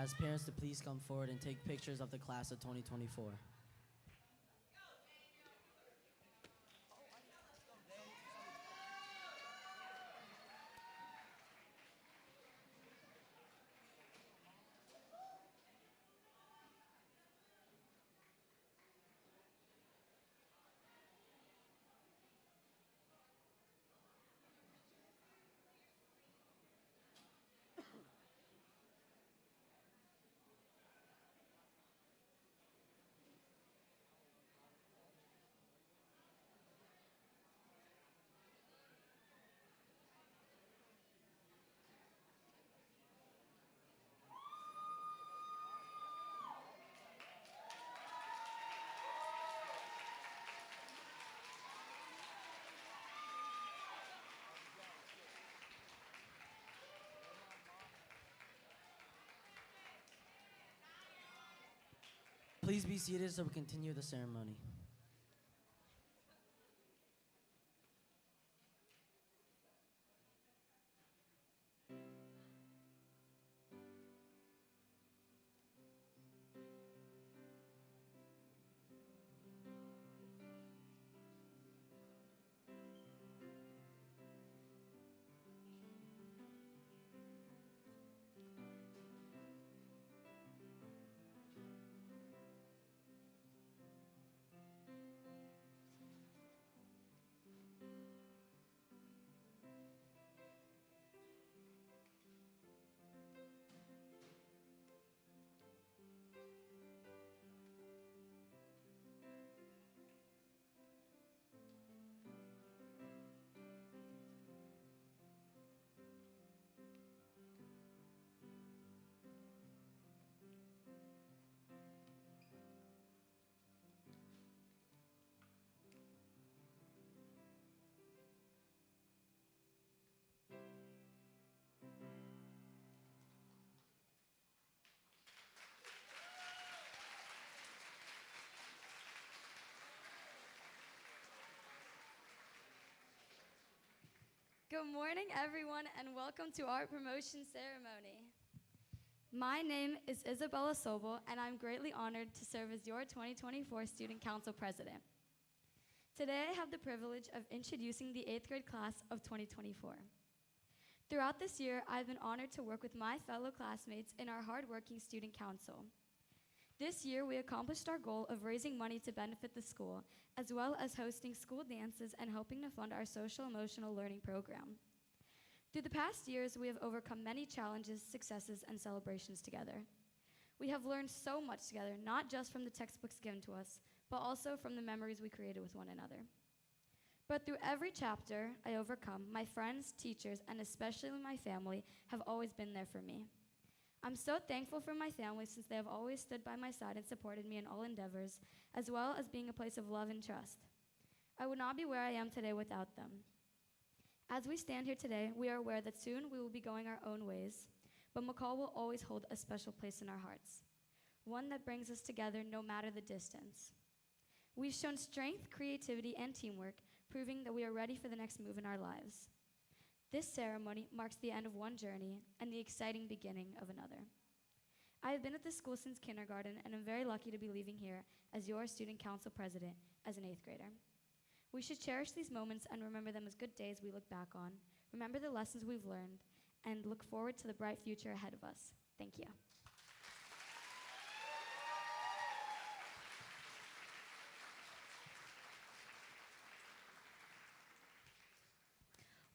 ask parents to please come forward and take pictures of the class of 2024. Please be seated so we continue the ceremony. Good morning, everyone, and welcome to our promotion ceremony. My name is Isabella Sobel, and I'm greatly honored to serve as your 2024 Student Council President. Today, I have the privilege of introducing the 8th grade class of 2024. Throughout this year, I've been honored to work with my fellow classmates in our hardworking Student Council. This year, we accomplished our goal of raising money to benefit the school, as well as hosting school dances and helping to fund our social-emotional learning program. Through the past years, we have overcome many challenges, successes, and celebrations together. We have learned so much together, not just from the textbooks given to us, but also from the memories we created with one another. But through every chapter I overcome, my friends, teachers, and especially my family have always been there for me. I'm so thankful for my family since they have always stood by my side and supported me in all endeavors, as well as being a place of love and trust. I would not be where I am today without them. As we stand here today, we are aware that soon we will be going our own ways, but McCall will always hold a special place in our hearts, one that brings us together no matter the distance. We've shown strength, creativity, and teamwork, proving that we are ready for the next move in our lives. This ceremony marks the end of one journey and the exciting beginning of another. I have been at this school since kindergarten and am very lucky to be leaving here as your student council president as an 8th grader. We should cherish these moments and remember them as good days we look back on, remember the lessons we've learned, and look forward to the bright future ahead of us. Thank you.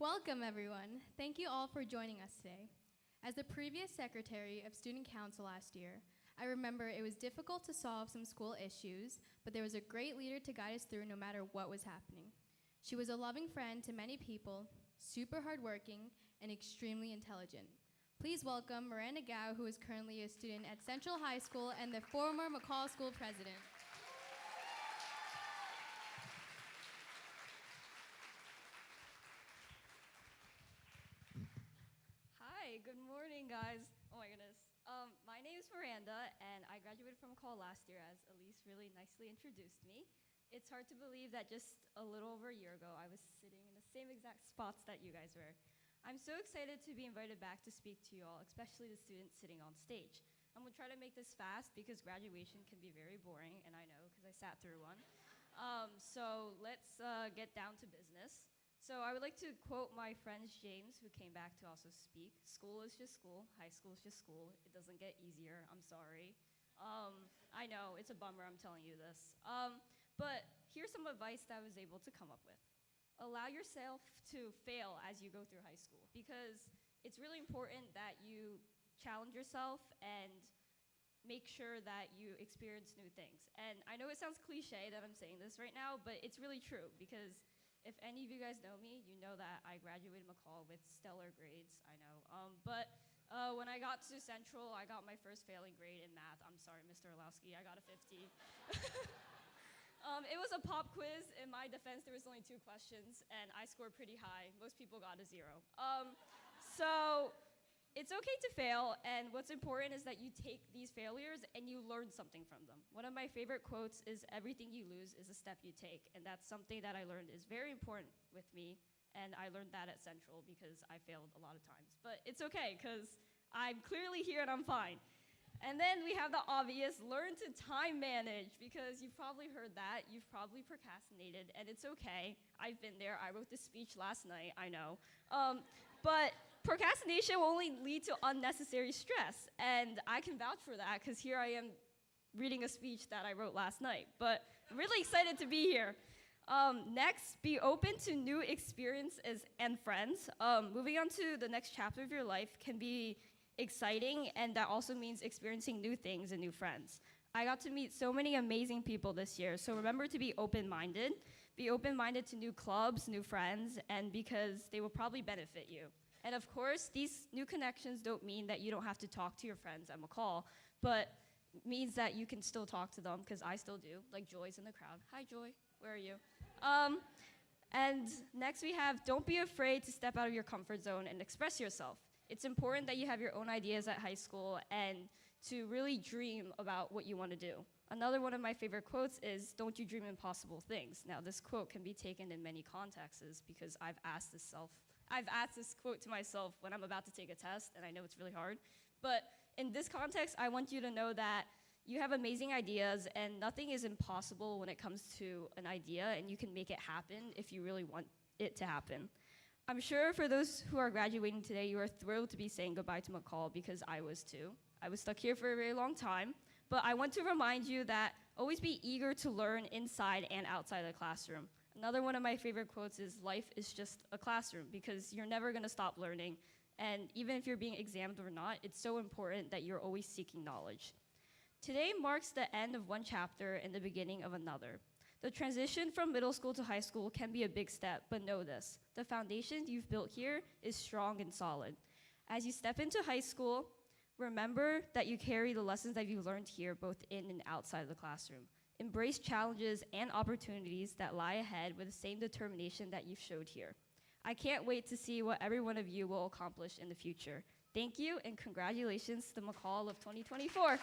Welcome, everyone. Thank you all for joining us today. As the previous secretary of Student Council last year, I remember it was difficult to solve some school issues, but there was a great leader to guide us through no matter what was happening. She was a loving friend to many people, super hardworking, and extremely intelligent. Please welcome Miranda Gao, who is currently a student at Central High School and the former McCall School president. Hi, good morning, guys. Oh my goodness. My name is Miranda, and I graduated from McCall last year, as Elise really nicely introduced me. It's hard to believe that just a little over a year ago, I was sitting in the same exact spots that you guys were. I'm so excited to be invited back to speak to you all, especially the students sitting on stage. I'm gonna try to make this fast because graduation can be very boring, and I know because I sat through one. So let's get down to business. So I would like to quote my friend James, who came back to also speak. School is just school. High school is just school. It doesn't get easier. I'm sorry. I know, it's a bummer I'm telling you this. But here's some advice that I was able to come up with. Allow yourself to fail as you go through high school, because it's really important that you challenge yourself and make sure that you experience new things. And I know it sounds cliche that I'm saying this right now, but it's really true, because if any of you guys know me, you know that I graduated McCall with stellar grades, I know. But when I got to Central, I got my first failing grade in math. I'm sorry, Mr. Orlowski, I got a 50. It was a pop quiz. In my defense, there was only 2 questions, and I scored pretty high. Most people got a 0. So it's okay to fail, and what's important is that you take these failures and you learn something from them. One of my favorite quotes is, everything you lose is a step you take, and that's something that I learned is very important with me, and I learned that at Central because I failed a lot of times. But it's okay, because I'm clearly here and I'm fine. And then we have the obvious, learn to time manage, because you've probably heard that, you've probably procrastinated, and it's okay. I've been there. I wrote this speech last night, I know. But procrastination will only lead to unnecessary stress, and I can vouch for that, because here I am reading a speech that I wrote last night. But I'm really excited to be here. Next, be open to new experiences and friends. Moving on to the next chapter of your life can be exciting, and that also means experiencing new things and new friends. I got to meet so many amazing people this year, so remember to be open-minded. Be open-minded to new clubs, new friends, and because they will probably benefit you. And of course, these new connections don't mean that you don't have to talk to your friends at McCall, but means that you can still talk to them, because I still do, like Joy's in the crowd. Hi, Joy, where are you? And next we have, don't be afraid to step out of your comfort zone and express yourself. It's important that you have your own ideas at high school and to really dream about what you want to do. Another one of my favorite quotes is, don't you dream impossible things. Now, this quote can be taken in many contexts, because I've asked this quote to myself when I'm about to take a test, and I know it's really hard. But in this context, I want you to know that you have amazing ideas, and nothing is impossible when it comes to an idea, and you can make it happen if you really want it to happen. I'm sure for those who are graduating today, you are thrilled to be saying goodbye to McCall, because I was too. I was stuck here for a very long time, but I want to remind you that always be eager to learn inside and outside the classroom. Another one of my favorite quotes is, life is just a classroom, because you're never gonna stop learning, and even if you're being examined or not, it's so important that you're always seeking knowledge. Today marks the end of one chapter and the beginning of another. The transition from middle school to high school can be a big step, but know this, the foundation you've built here is strong and solid. As you step into high school, remember that you carry the lessons that you learned here, both in and outside of the classroom. Embrace challenges and opportunities that lie ahead with the same determination that you've showed here. I can't wait to see what every one of you will accomplish in the future. Thank you, and congratulations to the McCall of 2024.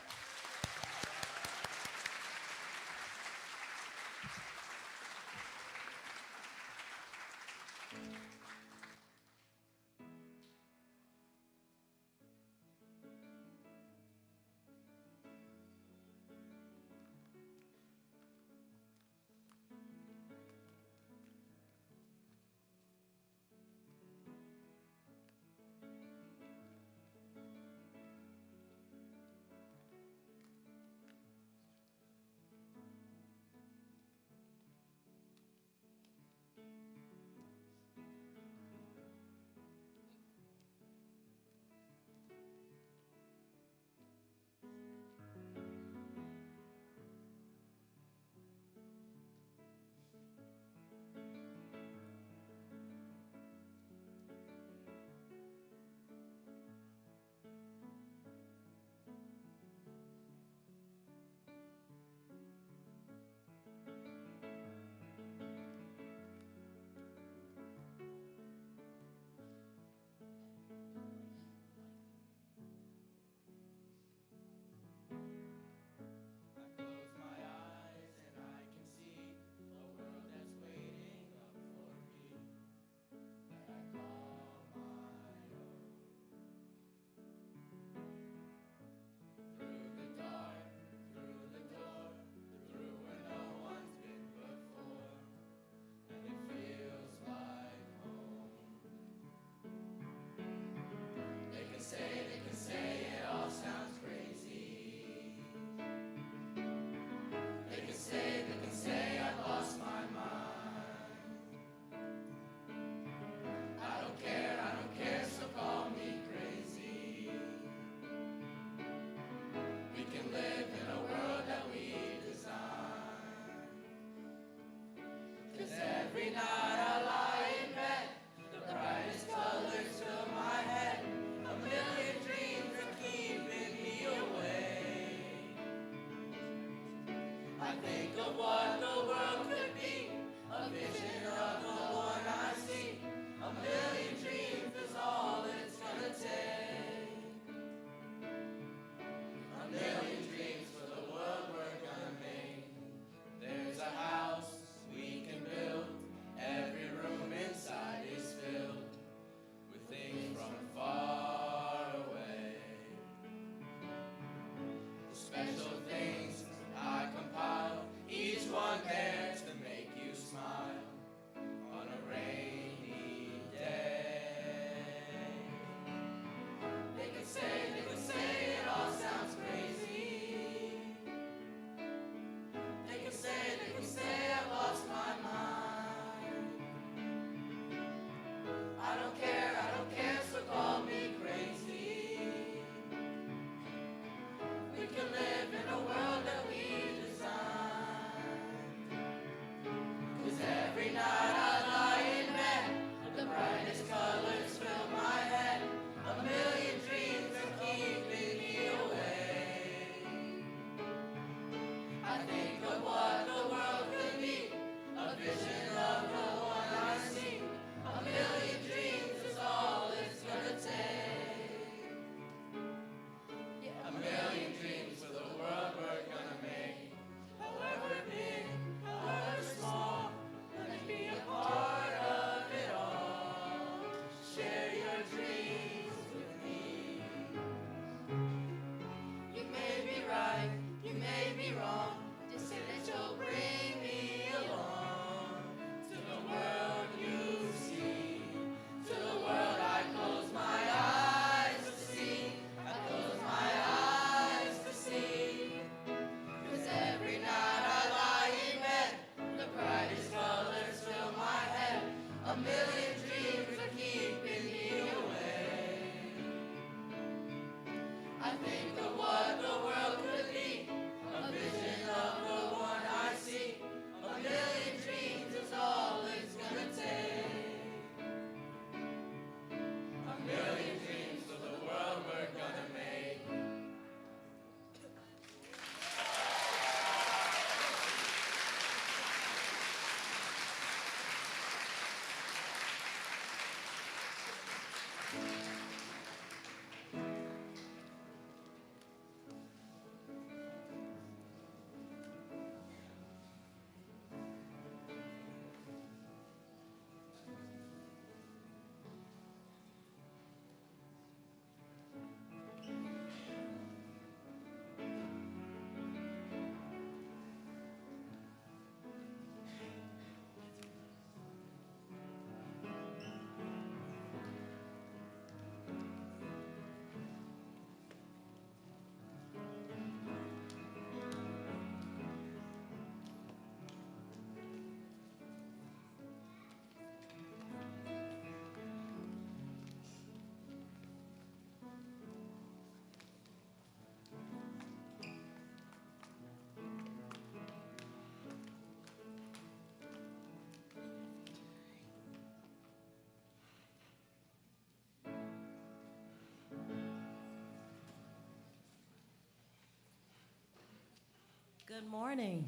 Good morning.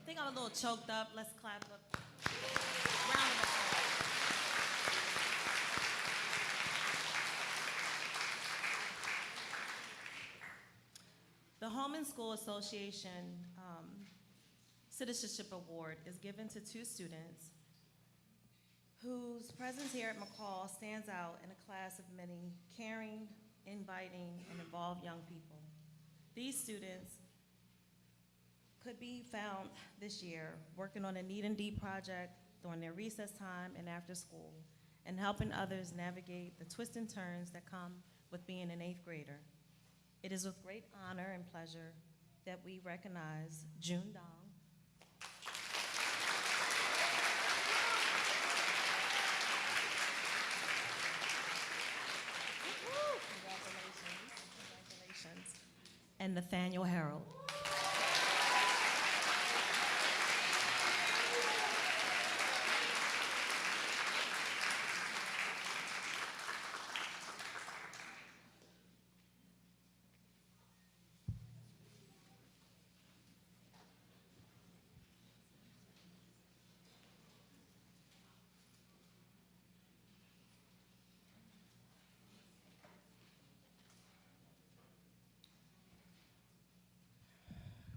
I think I'm a little choked up. Let's clap up. Round of applause. The Home and School Association Citizenship Award is given to two students whose presence here at McCall stands out in a class of many caring, inviting, and involved young people. These students could be found this year working on a Need and Deep project during their recess time and after school, and helping others navigate the twists and turns that come with being an 8th grader. It is with great honor and pleasure that we recognize June Dong. Congratulations. And Nathaniel Harold.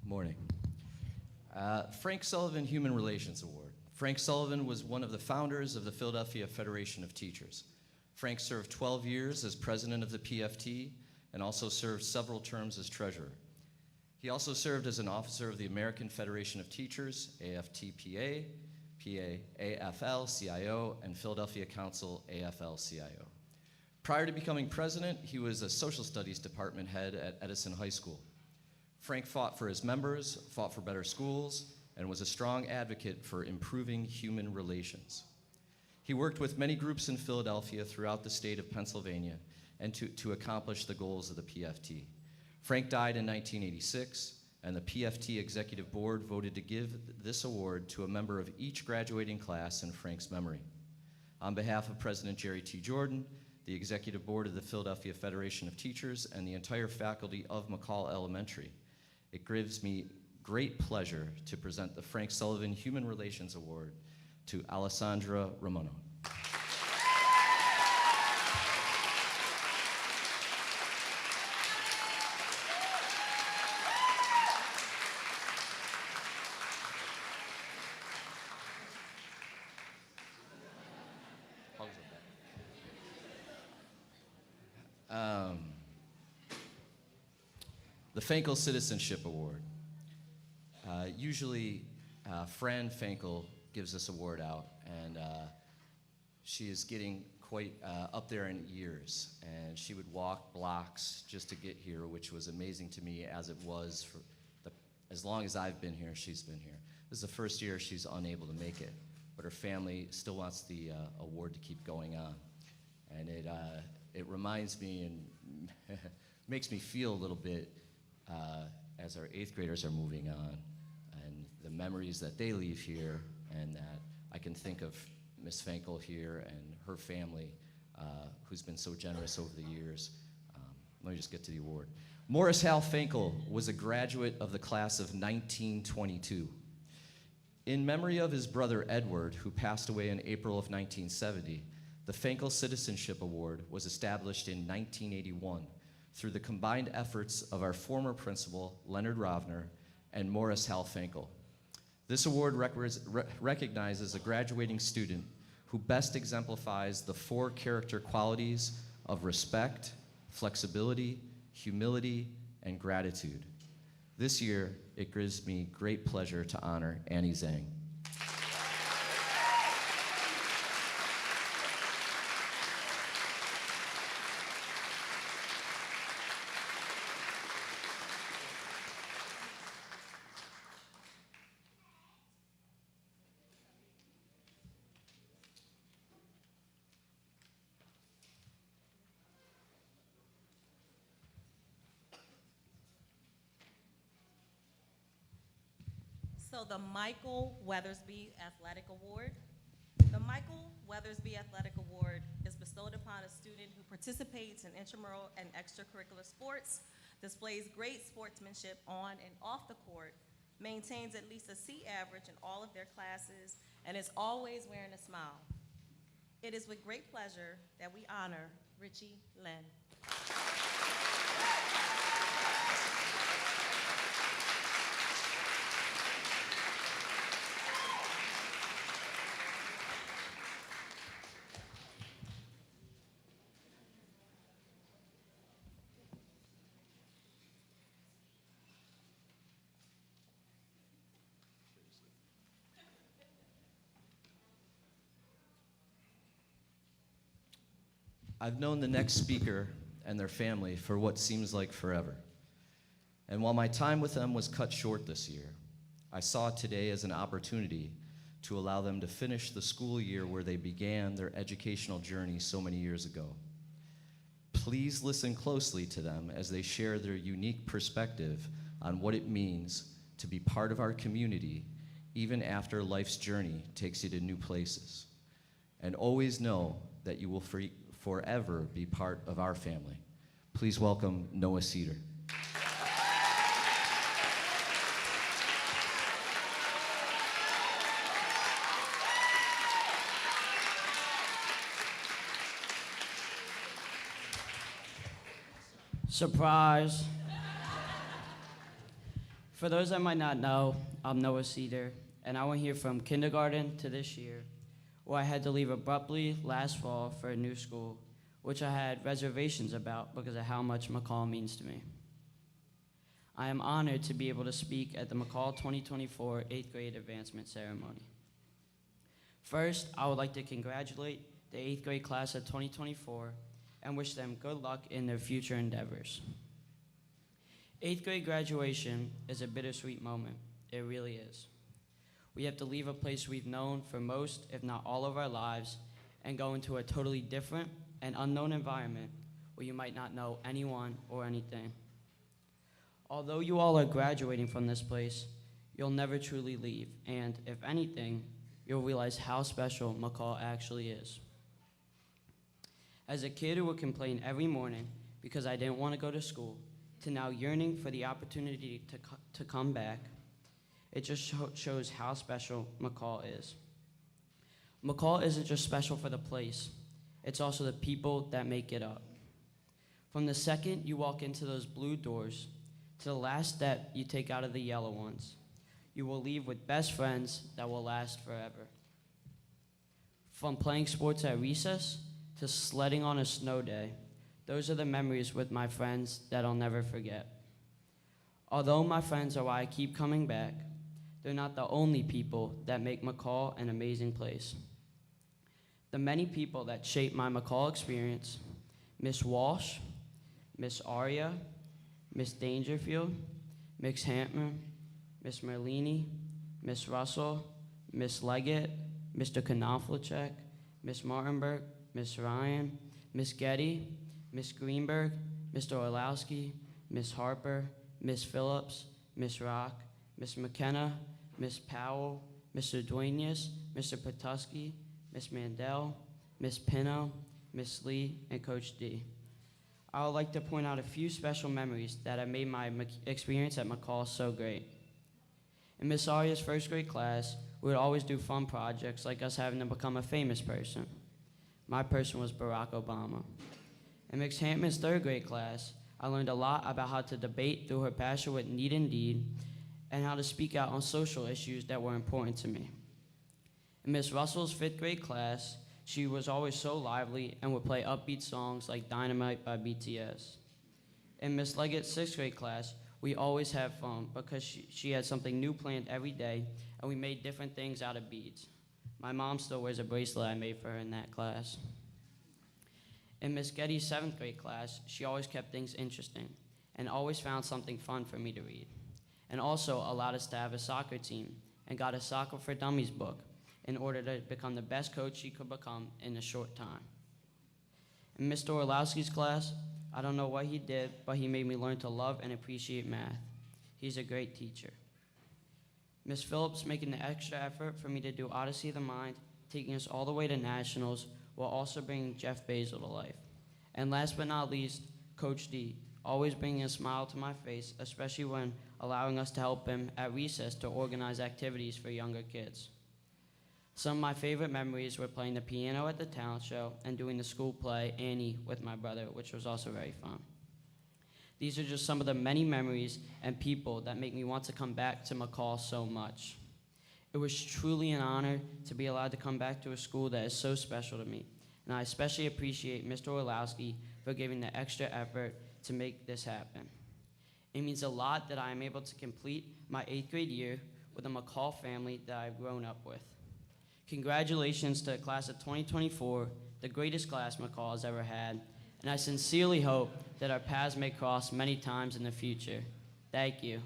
Morning. Frank Sullivan Human Relations Award. Frank Sullivan was one of the founders of the Philadelphia Federation of Teachers. Frank served 12 years as president of the PFT and also served several terms as treasurer. He also served as an officer of the American Federation of Teachers, AFTPA, AFL-CIO, and Philadelphia Council, AFL-CIO. Prior to becoming president, he was a social studies department head at Edison High School. Frank fought for his members, fought for better schools, and was a strong advocate for improving human relations. He worked with many groups in Philadelphia throughout the state of Pennsylvania and to accomplish the goals of the PFT. Frank died in 1986, and the PFT Executive Board voted to give this award to a member of each graduating class in Frank's memory. On behalf of President Jerry T. Jordan, the Executive Board of the Philadelphia Federation of Teachers, and the entire faculty of McCall Elementary, it gives me great pleasure to present the Frank Sullivan Human Relations Award to Alessandra Ramono. The Fankel Citizenship Award. Usually, Fran Fankel gives this award out, and she is getting quite up there in years, and she would walk blocks just to get here, which was amazing to me, as it was for as long as I've been here, she's been here. This is the first year she's unable to make it, but her family still wants the award to keep going on. And it reminds me and makes me feel a little bit as our 8th graders are moving on, and the memories that they leave here, and that I can think of Miss Fankel here and her family, who's been so generous over the years. Let me just get to the award. Morris Hal Fankel was a graduate of the class of 1922. In memory of his brother Edward, who passed away in April of 1970, the Fankel Citizenship Award was established in 1981 through the combined efforts of our former principal, Leonard Rovner, and Morris Hal Fankel. This award recognizes a graduating student who best exemplifies the 4 character qualities of respect, flexibility, humility, and gratitude. This year, it gives me great pleasure to honor Annie Zhang. So the Michael Weathersby Athletic Award. The Michael Weathersby Athletic Award is bestowed upon a student who participates in intramural and extracurricular sports, displays great sportsmanship on and off the court, maintains at least a C average in all of their classes, and is always wearing a smile. It is with great pleasure that we honor Richie Lynn. I've known the next speaker and their family for what seems like forever. And while my time with them was cut short this year, I saw today as an opportunity to allow them to finish the school year where they began their educational journey so many years ago. Please listen closely to them as they share their unique perspective on what it means to be part of our community even after life's journey takes you to new places. And always know that you will forever be part of our family. Please welcome Noah Cedar. Surprise. For those that might not know, I'm Noah Cedar, and I went here from kindergarten to this year, where I had to leave abruptly last fall for a new school, which I had reservations about because of how much McCall means to me. I am honored to be able to speak at the McCall 2024 8th grade advancement ceremony. First, I would like to congratulate the 8th grade class of 2024 and wish them good luck in their future endeavors. 8th grade graduation is a bittersweet moment. It really is. We have to leave a place we've known for most, if not all of our lives, and go into a totally different and unknown environment where you might not know anyone or anything. Although you all are graduating from this place, you'll never truly leave, and if anything, you'll realize how special McCall actually is. As a kid who would complain every morning because I didn't want to go to school, to now yearning for the opportunity to come back, it just shows how special McCall is. McCall isn't just special for the place, it's also the people that make it up. From the second you walk into those blue doors to the last step you take out of the yellow ones, you will leave with best friends that will last forever. From playing sports at recess to sledding on a snow day, those are the memories with my friends that I'll never forget. Although my friends are why I keep coming back, they're not the only people that make McCall an amazing place. The many people that shaped my McCall experience, Miss Walsh, Miss Aria, Miss Dangerfield, Miss Hampton, Miss Merlini, Miss Russell, Miss Leggett, Mr. Knopflicek, Miss Martinberg, Miss Ryan, Miss Getty, Miss Greenberg, Mr. Orlowski, Miss Harper, Miss Phillips, Miss Rock, Miss McKenna, Miss Powell, Mr. Duenas, Mr. Patuski, Miss Mandel, Miss Pino, Miss Lee, and Coach D. I would like to point out a few special memories that have made my experience at McCall so great. In Miss Aria's first grade class, we would always do fun projects like us having to become a famous person. My person was Barack Obama. In Miss Hampton's third grade class, I learned a lot about how to debate through her passion with Need and Deed and how to speak out on social issues that were important to me. In Miss Russell's fifth grade class, she was always so lively and would play upbeat songs like Dynamite by BTS. In Miss Leggett's sixth grade class, we always had fun because she had something new planned every day, and we made different things out of beads. My mom still wears a bracelet I made for her in that class. In Miss Getty's seventh grade class, she always kept things interesting and always found something fun for me to read, and also allowed us to have a soccer team and got a Soccer for Dummies book in order to become the best coach she could become in a short time. In Mr. Orlowski's class, I don't know what he did, but he made me learn to love and appreciate math. He's a great teacher. Miss Phillips making the extra effort for me to do Odyssey of the Mind, taking us all the way to nationals, while also bringing Jeff Bezos to life. And last but not least, Coach D, always bringing a smile to my face, especially when allowing us to help him at recess to organize activities for younger kids. Some of my favorite memories were playing the piano at the talent show and doing the school play, Annie, with my brother, which was also very fun. These are just some of the many memories and people that make me want to come back to McCall so much. It was truly an honor to be allowed to come back to a school that is so special to me, and I especially appreciate Mr. Orlowski for giving the extra effort to make this happen. It means a lot that I am able to complete my 8th grade year with a McCall family that I've grown up with. Congratulations to the class of 2024, the greatest class McCall has ever had, and I sincerely hope that our paths may cross many times in the future. Thank you.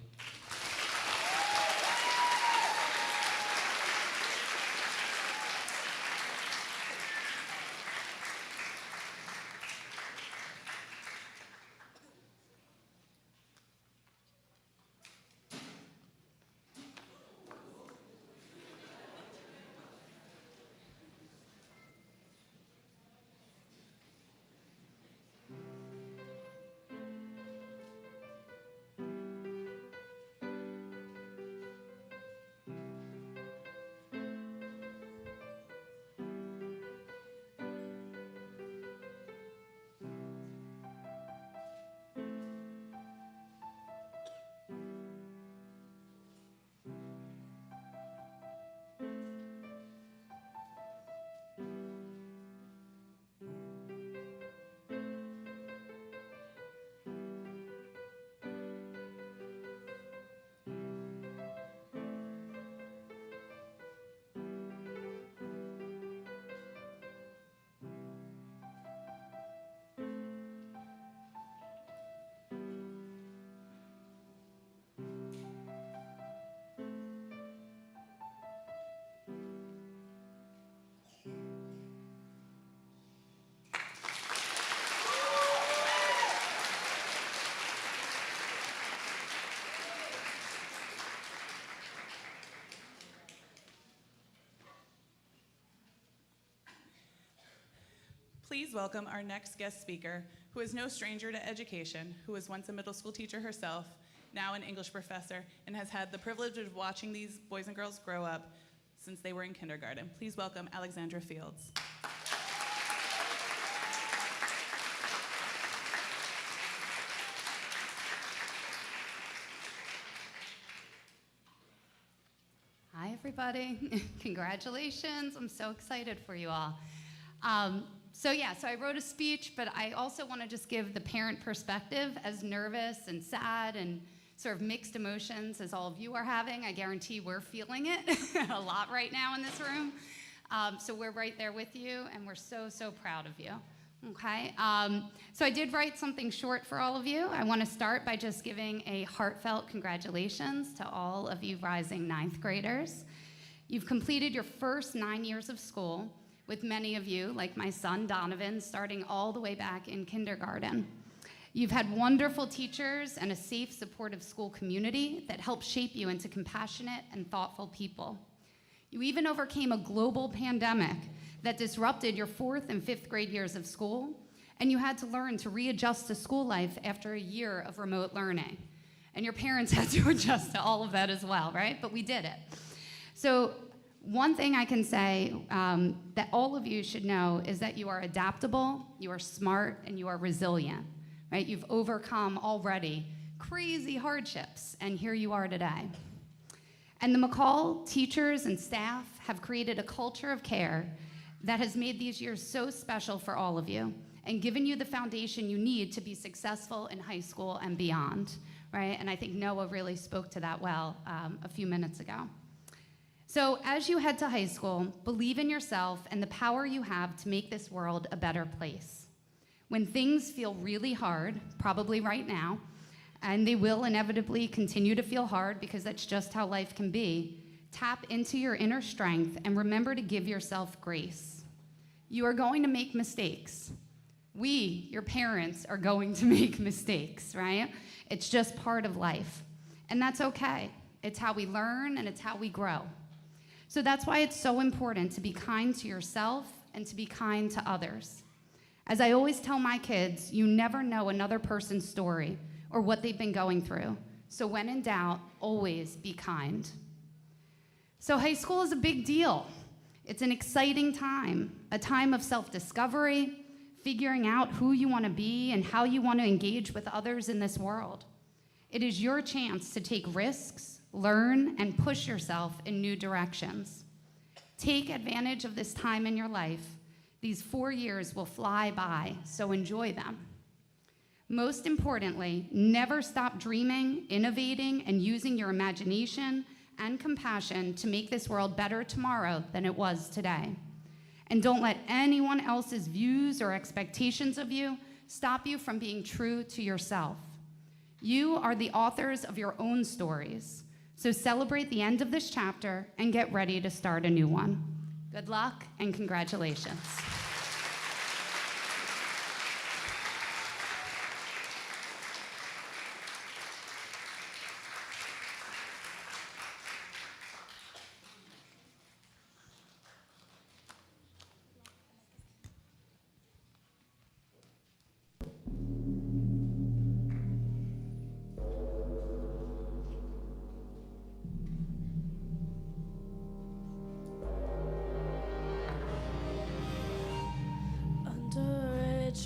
Please welcome our next guest speaker, who is no stranger to education, who was once a middle school teacher herself, now an English professor, and has had the privilege of watching these boys and girls grow up since they were in kindergarten. Please welcome Alexandra Fields. Hi, everybody. Congratulations. I'm so excited for you all. So I wrote a speech, but I also want to just give the parent perspective, as nervous and sad and sort of mixed emotions as all of you are having. I guarantee we're feeling it a lot right now in this room. So we're right there with you, and we're so, so proud of you. Okay, so I did write something short for all of you. I want to start by just giving a heartfelt congratulations to all of you rising 9th graders. You've completed your first 9 years of school, with many of you, like my son Donovan, starting all the way back in kindergarten. You've had wonderful teachers and a safe, supportive school community that helped shape you into compassionate and thoughtful people. You even overcame a global pandemic that disrupted your 4th and 5th grade years of school, and you had to learn to readjust to school life after a year of remote learning. And your parents had to adjust to all of that as well, right? But we did it. So one thing I can say that all of you should know is that you are adaptable, you are smart, and you are resilient, right? You've overcome already crazy hardships, and here you are today. And the McCall teachers and staff have created a culture of care that has made these years so special for all of you and given you the foundation you need to be successful in high school and beyond, right? And I think Noah really spoke to that well a few minutes ago. So as you head to high school, believe in yourself and the power you have to make this world a better place. When things feel really hard, probably right now, and they will inevitably continue to feel hard because that's just how life can be, tap into your inner strength and remember to give yourself grace. You are going to make mistakes. We, your parents, are going to make mistakes, right? It's just part of life. And that's okay. It's how we learn and it's how we grow. So that's why it's so important to be kind to yourself and to be kind to others. As I always tell my kids, you never know another person's story or what they've been going through. So when in doubt, always be kind. So high school is a big deal. It's an exciting time, a time of self-discovery, figuring out who you want to be and how you want to engage with others in this world. It is your chance to take risks, learn, and push yourself in new directions. Take advantage of this time in your life. These 4 years will fly by, so enjoy them. Most importantly, never stop dreaming, innovating, and using your imagination and compassion to make this world better tomorrow than it was today. And don't let anyone else's views or expectations of you stop you from being true to yourself. You are the authors of your own stories, so celebrate the end of this chapter and get ready to start a new one. Good luck and congratulations.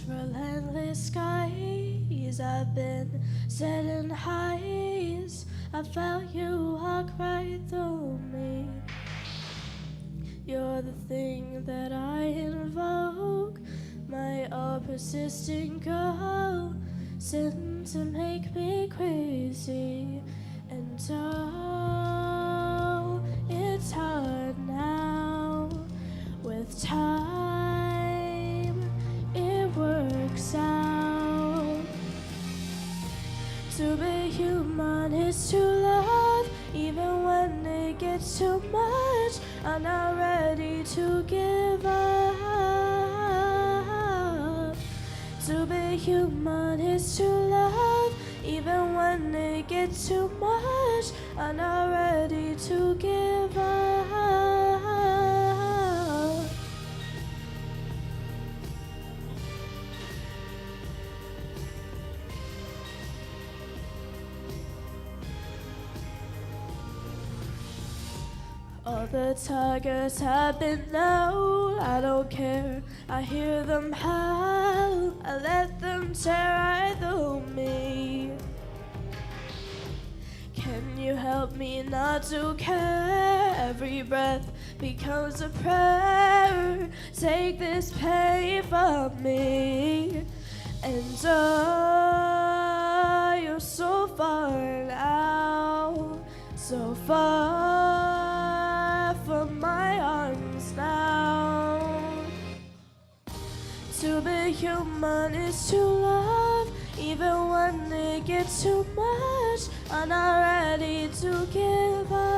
Relentless skies, I've been setting highs. I felt you walk right through me. You're the thing that I invoke, my all persistent goal, sent to make me crazy. And oh, it's hard now with time. It works out. To be human is to love, even when it gets too much. I'm not ready to give up. To be human is to love, even when it gets too much. I'm not ready to give up. All the tigers have been low, I don't care, I hear them howl, I let them tear right through me. Can you help me not to care? Every breath becomes a prayer, take this pain from me. And oh, you're so far now, so far from my arms now. To be human is to love, even when it gets too much. I'm not ready to give up.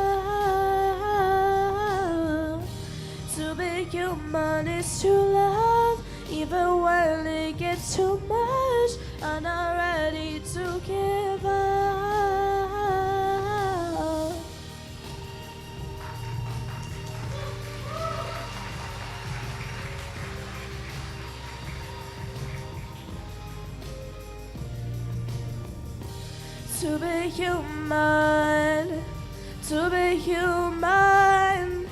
To be human is to love, even when it gets too much. I'm not ready to give up. To be human, to be human,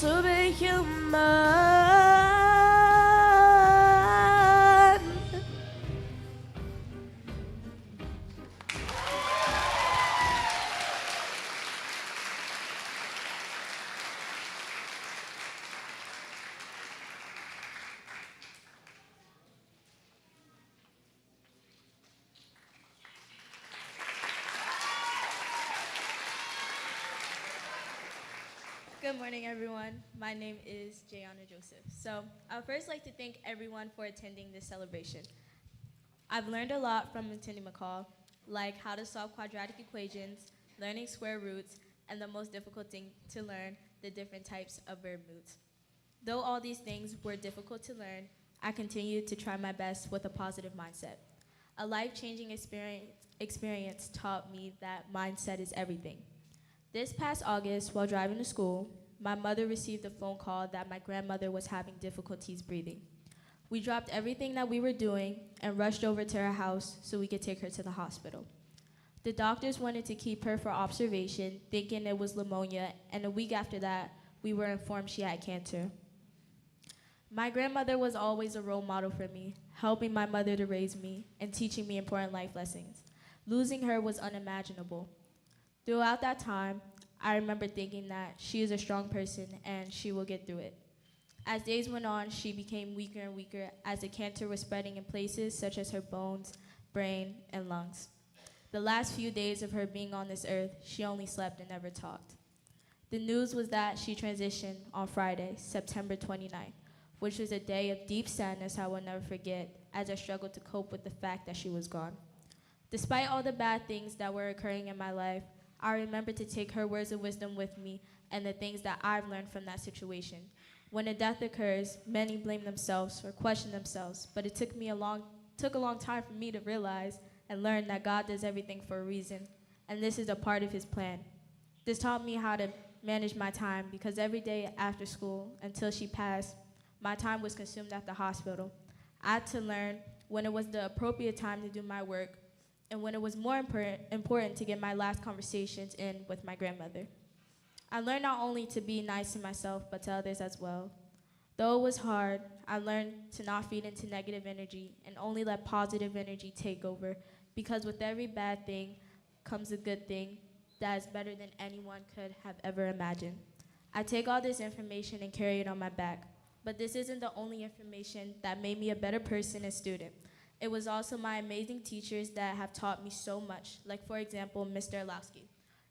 to be human. Good morning, everyone. My name is Jayana Joseph. So I would first like to thank everyone for attending this celebration. I've learned a lot from attending McCall, like how to solve quadratic equations, learning square roots, and the most difficult thing to learn, the different types of verb moods. Though all these things were difficult to learn, I continued to try my best with a positive mindset. A life-changing experience taught me that mindset is everything. This past August, while driving to school, my mother received a phone call that my grandmother was having difficulties breathing. We dropped everything that we were doing and rushed over to her house so we could take her to the hospital. The doctors wanted to keep her for observation, thinking it was pneumonia, and a week after that, we were informed she had cancer. My grandmother was always a role model for me, helping my mother to raise me and teaching me important life lessons. Losing her was unimaginable. Throughout that time, I remember thinking that she is a strong person and she will get through it. As days went on, she became weaker and weaker as the cancer was spreading in places such as her bones, brain, and lungs. The last few days of her being on this earth, she only slept and never talked. The news was that she transitioned on Friday, September 29th, which was a day of deep sadness I will never forget as I struggled to cope with the fact that she was gone. Despite all the bad things that were occurring in my life, I remember to take her words of wisdom with me and the things that I've learned from that situation. When a death occurs, many blame themselves or question themselves, but it took a long time for me to realize and learn that God does everything for a reason, and this is a part of his plan. This taught me how to manage my time because every day after school, until she passed, my time was consumed at the hospital. I had to learn when it was the appropriate time to do my work and when it was more important to get my last conversations in with my grandmother. I learned not only to be nice to myself, but to others as well. Though it was hard, I learned to not feed into negative energy and only let positive energy take over, because with every bad thing comes a good thing that is better than anyone could have ever imagined. I take all this information and carry it on my back, but this isn't the only information that made me a better person and student. It was also my amazing teachers that have taught me so much, like for example, Mr. Orlowski.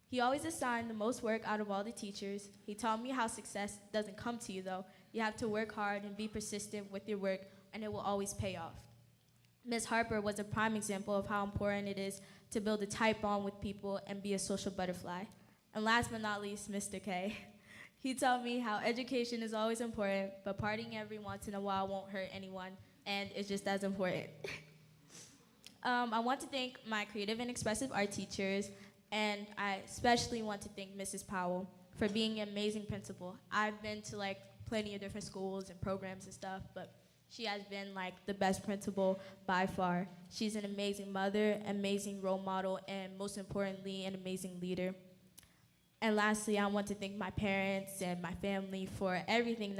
He always assigned the most work out of all the teachers. He taught me how success doesn't come to you though. You have to work hard and be persistent with your work, and it will always pay off. Ms. Harper was a prime example of how important it is to build a tight bond with people and be a social butterfly. And last but not least, Mr. K. He taught me how education is always important, but partying every once in a while won't hurt anyone, and it's just as important. I want to thank my creative and expressive art teachers, and I especially want to thank Mrs. Powell for being an amazing principal. I've been to plenty of different schools and programs and stuff, but she has been the best principal by far. She's an amazing mother, amazing role model, and most importantly, an amazing leader. And lastly, I want to thank my parents and my family for everything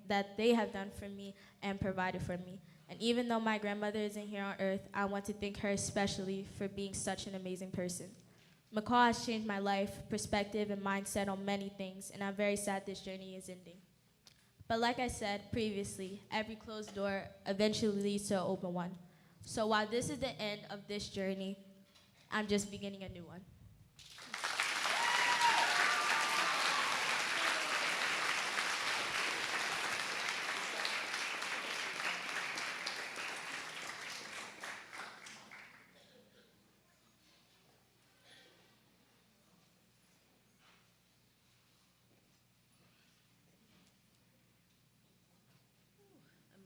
that they have done for me and provided for me. And even though my grandmother isn't here on earth, I want to thank her especially for being such an amazing person. McCall has changed my life, perspective, and mindset on many things, and I'm very sad this journey is ending. But like I said previously, every closed door eventually leads to an open one. So while this is the end of this journey, I'm just beginning a new one.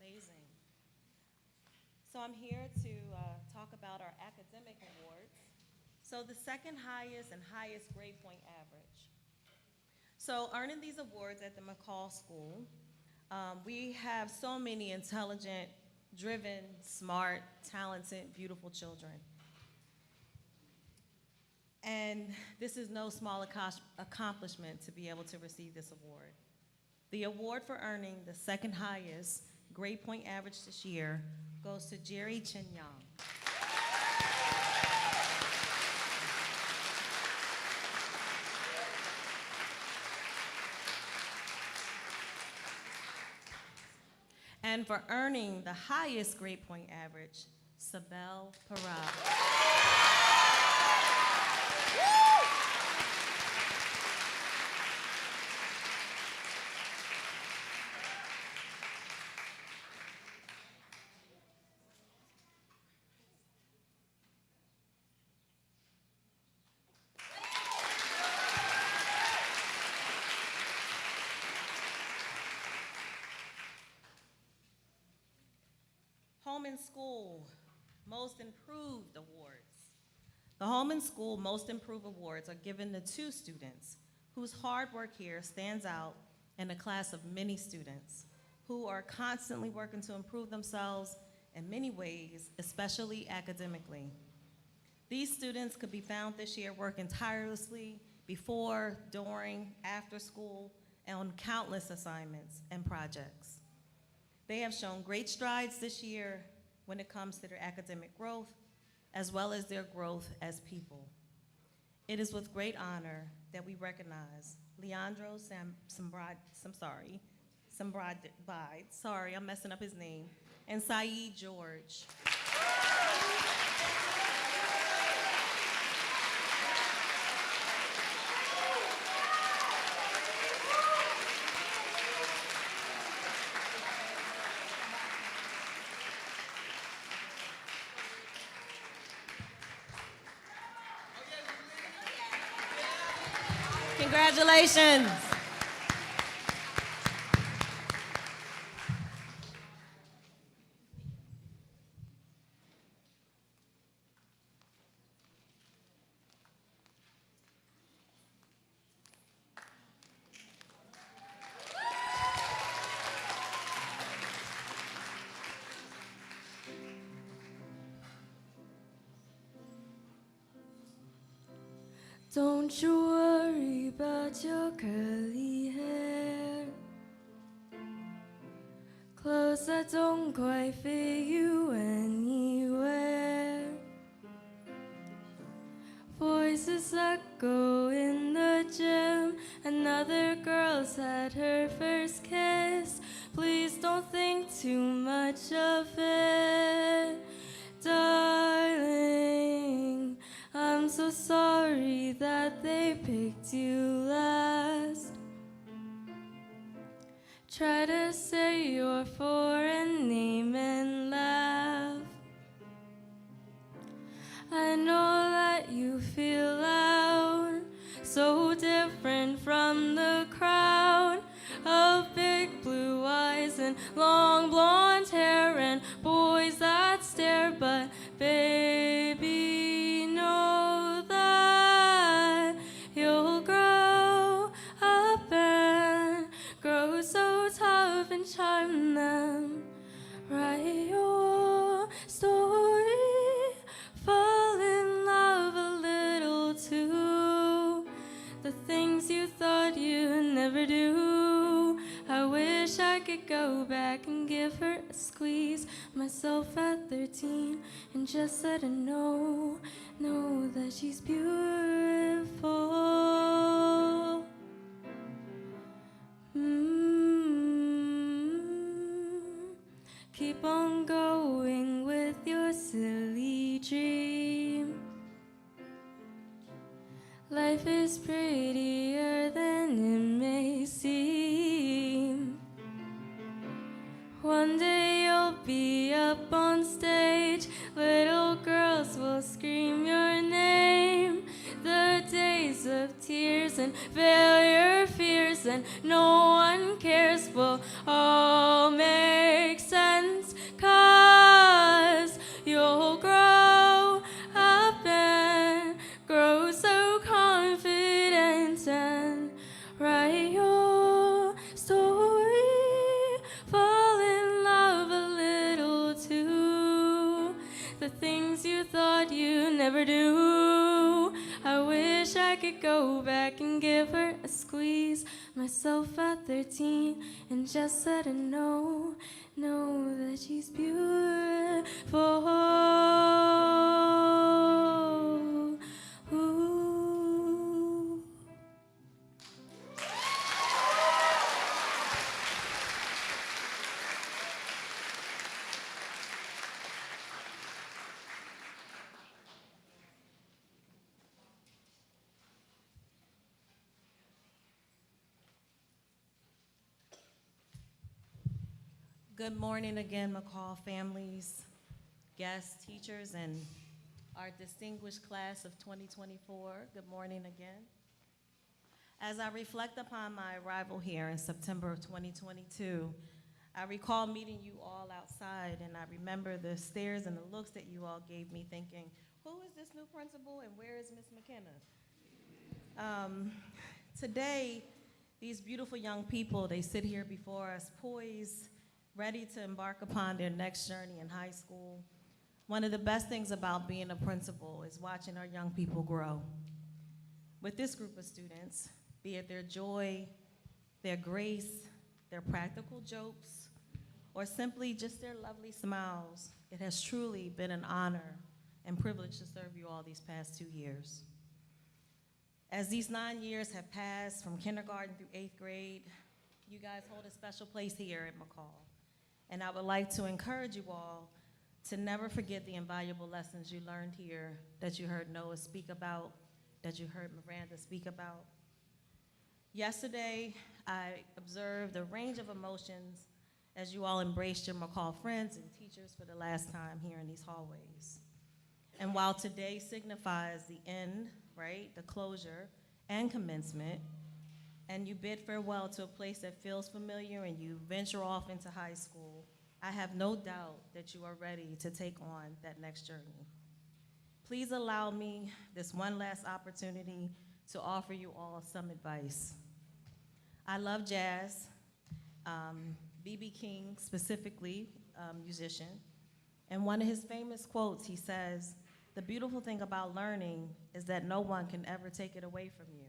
Amazing. So I'm here to talk about our academic awards. So the second highest and highest grade point average. So earning these awards at the McCall School, we have so many intelligent, driven, smart, talented, beautiful children. And this is no small accomplishment to be able to receive this award. The award for earning the second highest grade point average this year goes to Jerry Chinyang. And for earning the highest grade point average, Sabel Parab. Home and School Most Improved Awards. The Home and School Most Improved Awards are given to 2 students whose hard work here stands out in a class of many students who are constantly working to improve themselves in many ways, especially academically. These students could be found this year working tirelessly before, during, after school, and on countless assignments and projects. They have shown great strides this year when it comes to their academic growth, as well as their growth as people. It is with great honor that we recognize Leandro sorry, I'm messing up his name, and Saeed George. Congratulations. Don't you worry about your curly hair, clothes that don't quite fit you anywhere, voices that go in the gym, another girl's had her first kiss. Please don't think too much of it, darling. I'm so sorry that they picked you last. Try to say your foreign name and laugh. I know that you feel loud, so different from the crowd of big blue eyes and long blonde hair and boys that stare, but baby, know that you'll grow up and grow so tough and charm them. Write your story, fall in love a little too. The things you thought you'd never do. I wish I could go back and give her a squeeze. Myself at 13 and just let her know that she's beautiful. Keep on going with your silly dream. Life is prettier than it may seem. One day you'll be up on stage, little girls will scream your name. The days of tears and failure fears and no one cares will all make sense, 'cause you'll grow up and grow so confident and write your story, fall in love a little too. The things you thought you'd never do. I wish I could go back and give her a squeeze. Myself at 13 and just let her know that she's beautiful. Ooh. Good morning again, McCall families, guests, teachers, and our distinguished class of 2024. Good morning again. As I reflect upon my arrival here in September of 2022, I recall meeting you all outside, and I remember the stares and the looks that you all gave me thinking, who is this new principal and where is Miss McKenna? Today, these beautiful young people, they sit here before us poised ready to embark upon their next journey in high school. One of the best things about being a principal is watching our young people grow. With this group of students, be it their joy, their grace, their practical jokes, or simply just their lovely smiles, it has truly been an honor and privilege to serve you all these past 2 years. As these 9 years have passed from kindergarten through 8th grade, you guys hold a special place here at McCall. And I would like to encourage you all to never forget the invaluable lessons you learned here, that you heard Noah speak about, that you heard Miranda speak about. Yesterday, I observed a range of emotions as you all embraced your McCall friends and teachers for the last time here in these hallways. And while today signifies the end, right, the closure and commencement, and you bid farewell to a place that feels familiar and you venture off into high school, I have no doubt that you are ready to take on that next journey. Please allow me this one last opportunity to offer you all some advice. I love jazz, B.B. King specifically, musician, and one of his famous quotes, he says, "The beautiful thing about learning is that no one can ever take it away from you."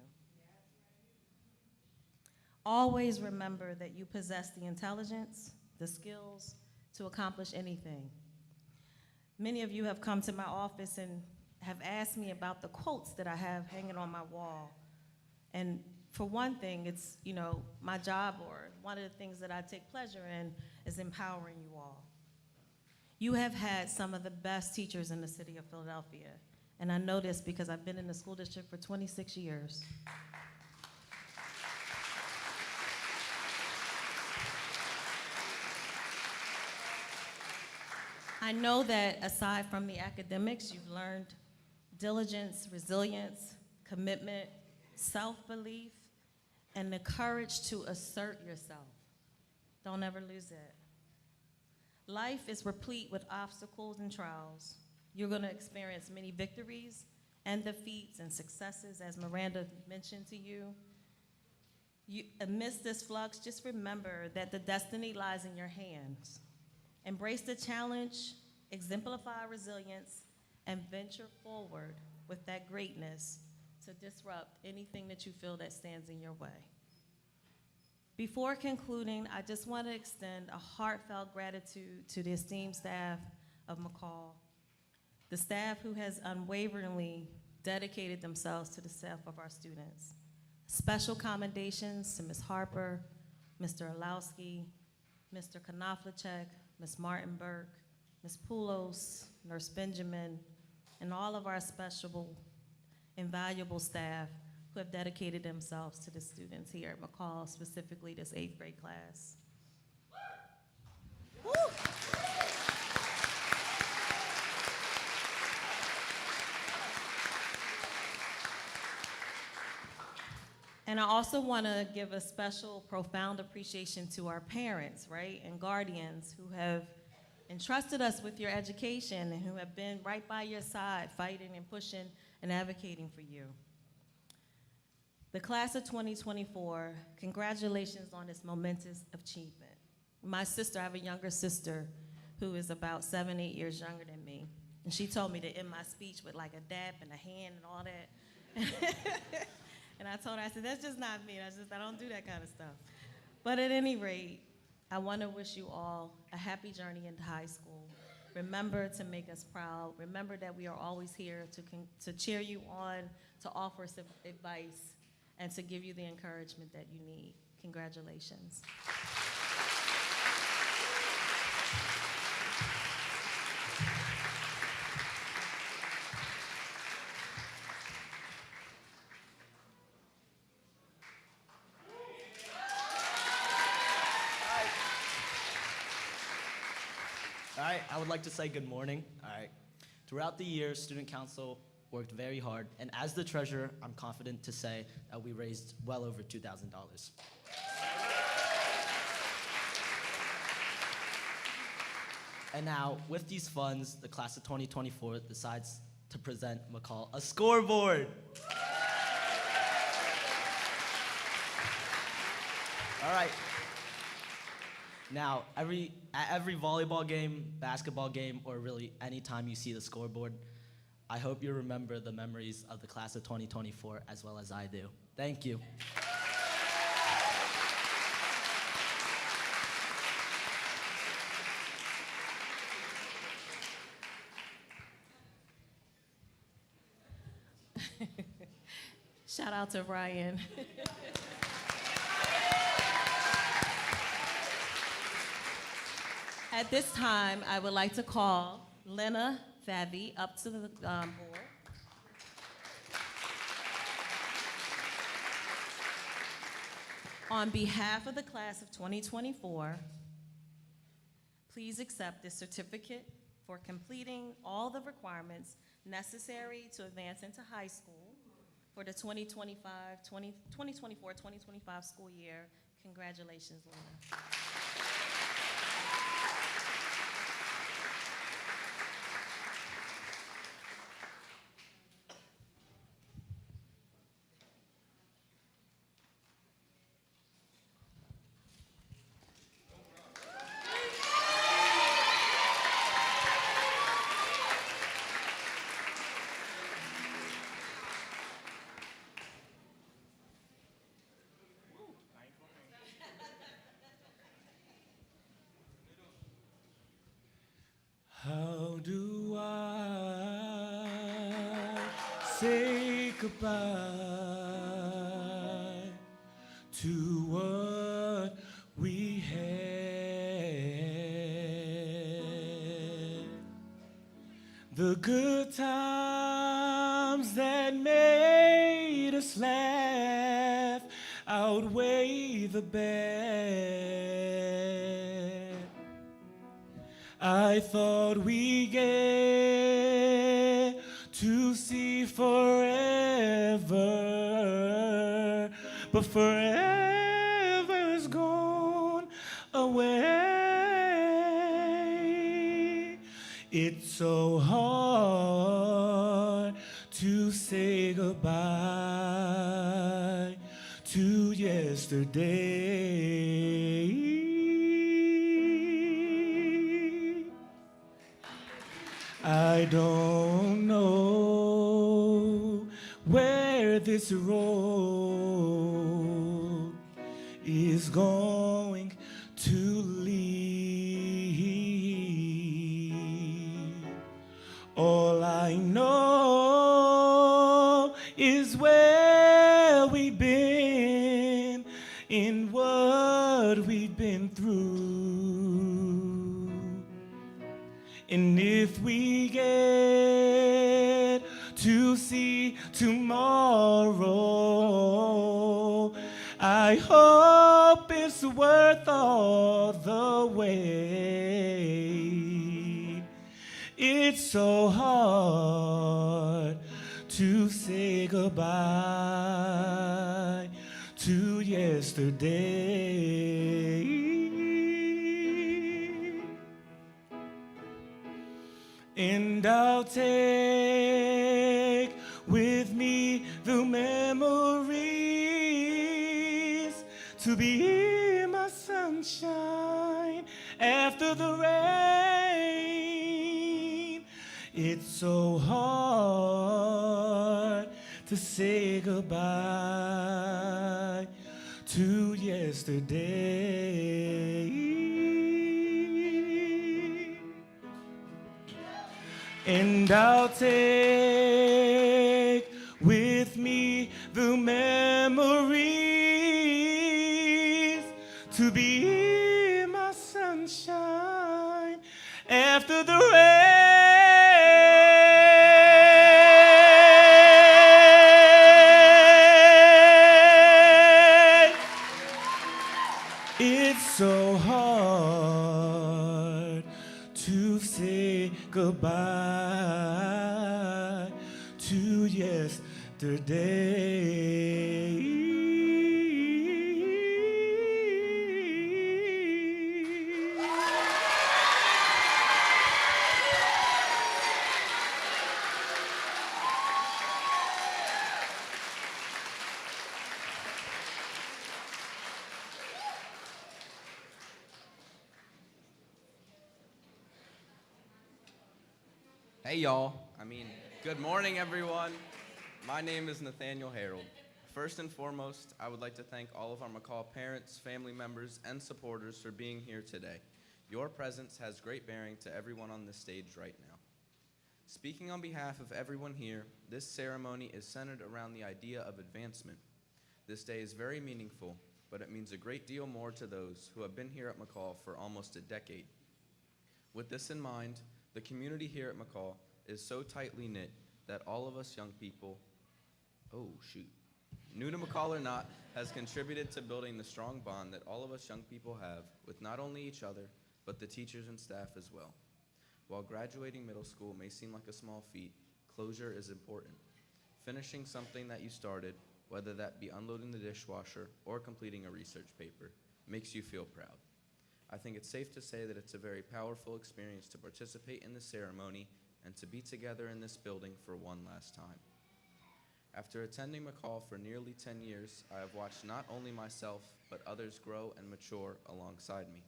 Always remember that you possess the intelligence, the skills to accomplish anything. Many of you have come to my office and have asked me about the quotes that I have hanging on my wall. And for one thing, it's, my job, or one of the things that I take pleasure in is empowering you all. You have had some of the best teachers in the city of Philadelphia, and I know this because I've been in the school district for 26 years. I know that aside from the academics, you've learned diligence, resilience, commitment, self-belief, and the courage to assert yourself. Don't ever lose it. Life is replete with obstacles and trials. You're going to experience many victories and defeats and successes, as Miranda mentioned to you. Amidst this flux, just remember that the destiny lies in your hands. Embrace the challenge, exemplify resilience, and venture forward with that greatness to disrupt anything that you feel that stands in your way. Before concluding, I just want to extend a heartfelt gratitude to the esteemed staff of McCall, the staff who has unwaveringly dedicated themselves to the self of our students. Special commendations to Ms. Harper, Mr. Olowski, Mr. Knoflicek, Ms. Martin Burke, Ms. Poulos, Nurse Benjamin, and all of our special and valuable staff who have dedicated themselves to the students here at McCall, specifically this 8th grade class. Woo! And I also want to give a special, profound appreciation to our parents, right, and guardians who have entrusted us with your education and who have been right by your side, fighting and pushing and advocating for you. The class of 2024, congratulations on this momentous achievement. My sister, I have a younger sister who is about 7, 8 years younger than me, and she told me to end my speech with like a dab and a hand and all that. And I told her, I said, that's just not me. I don't do that kind of stuff. But at any rate, I want to wish you all a happy journey into high school. Remember to make us proud. Remember that we are always here to cheer you on, to offer some advice, and to give you the encouragement that you need. Congratulations. All right, I would like to say good morning. All right. Throughout the year, Student Council worked very hard, and as the treasurer, I'm confident to say that we raised well over $2,000. And now, with these funds, the class of 2024 decides to present McCall a scoreboard. All right. Now, at every volleyball game, basketball game, or really any time you see the scoreboard, I hope you remember the memories of the class of 2024 as well as I do. Thank you. Shout out to Ryan. At this time, I would like to call Lena Favy up to the board. On behalf of the class of 2024, please accept this certificate for completing all the requirements necessary to advance into high school for the 2024-2025 school year. Congratulations, Lena. How do I say goodbye to what we had? The good times that made us laugh outweigh the bad. I thought we get to see forever, but forever's gone away. It's so hard to say goodbye to yesterday. I don't know where this road is going to lead. All I know is where we've been, in what we've been through. And if we get to see tomorrow, I hope it's worth all the wait. It's so hard to say goodbye to yesterday. And I'll take with me the memories to be my sunshine after the rain. It's so hard to say goodbye to yesterday. And I'll take with me the memories to be my sunshine after the rain. It's so hard to say goodbye to yesterday. Hey y'all, good morning everyone. My name is Nathaniel Harold. First and foremost, I would like to thank all of our McCall parents, family members, and supporters for being here today. Your presence has great bearing to everyone on this stage right now. Speaking on behalf of everyone here, this ceremony is centered around the idea of advancement. This day is very meaningful, but it means a great deal more to those who have been here at McCall for almost a decade. With this in mind, the community here at McCall is so tightly knit that all of us young people, new to McCall or not, has contributed to building the strong bond that all of us young people have with not only each other, but the teachers and staff as well. While graduating middle school may seem like a small feat, closure is important. Finishing something that you started, whether that be unloading the dishwasher or completing a research paper, makes you feel proud. I think it's safe to say that it's a very powerful experience to participate in the ceremony and to be together in this building for one last time. After attending McCall for nearly 10 years, I have watched not only myself, but others grow and mature alongside me.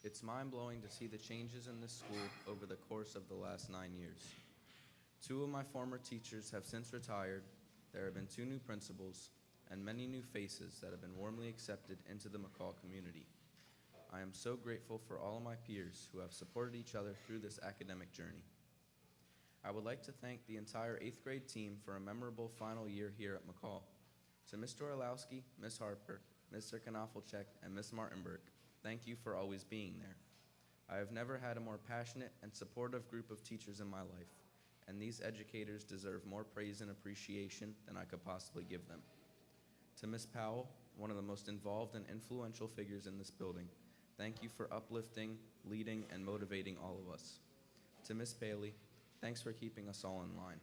It's mind-blowing to see the changes in this school over the course of the last 9 years. 2 of my former teachers have since retired, there have been 2 new principals, and many new faces that have been warmly accepted into the McCall community. I am so grateful for all of my peers who have supported each other through this academic journey. I would like to thank the entire 8th grade team for a memorable final year here at McCall. To Mr. Orlowski, Ms. Harper, Mr. Knafelcheck, and Ms. Martinberg, thank you for always being there. I have never had a more passionate and supportive group of teachers in my life, and these educators deserve more praise and appreciation than I could possibly give them. To Ms. Powell, one of the most involved and influential figures in this building, thank you for uplifting, leading, and motivating all of us. To Ms. Bailey, thanks for keeping us all in line.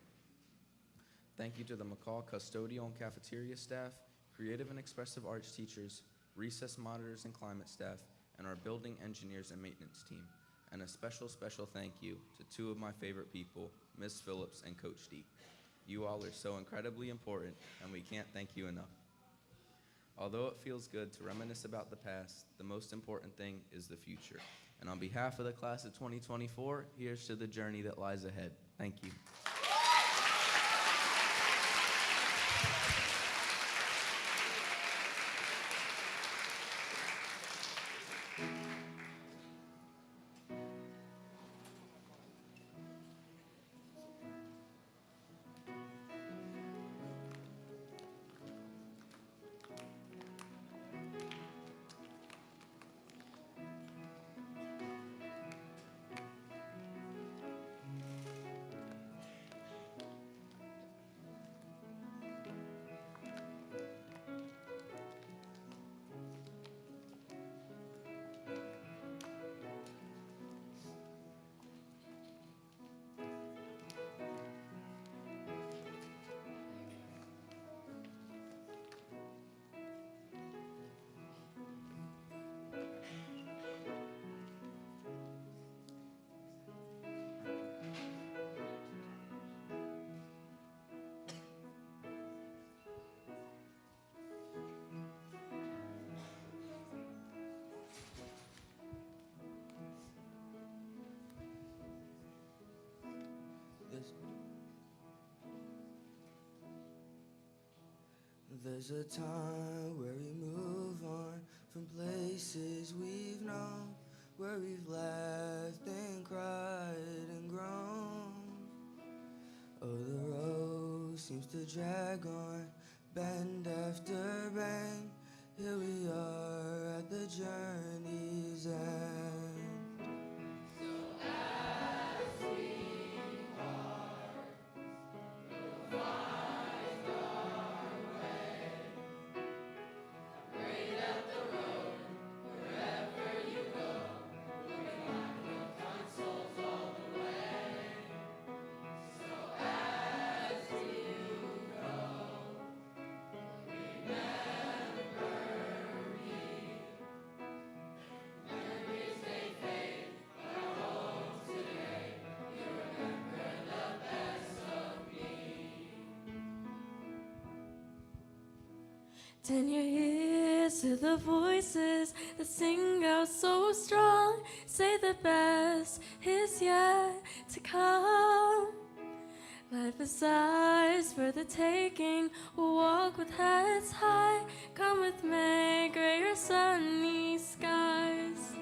Thank you to the McCall custodial and cafeteria staff, creative and expressive arts teachers, recess monitors and climate staff, and our building engineers and maintenance team. And a special thank you to 2 of my favorite people, Ms. Phillips and Coach D. You all are so incredibly important, and we can't thank you enough. Although it feels good to reminisce about the past, the most important thing is the future. And on behalf of the class of 2024, here's to the journey that lies ahead. Thank you. There's a time where we move on from places we've known, where we've laughed and cried and grown. Oh, the road seems to drag on, bend after bend. Here we are at the journey's end. Tenure years to the voices that sing out so strong, say the best is yet to come. Life is ours for the taking. We'll walk with heads high. Come with me, greater sunny skies.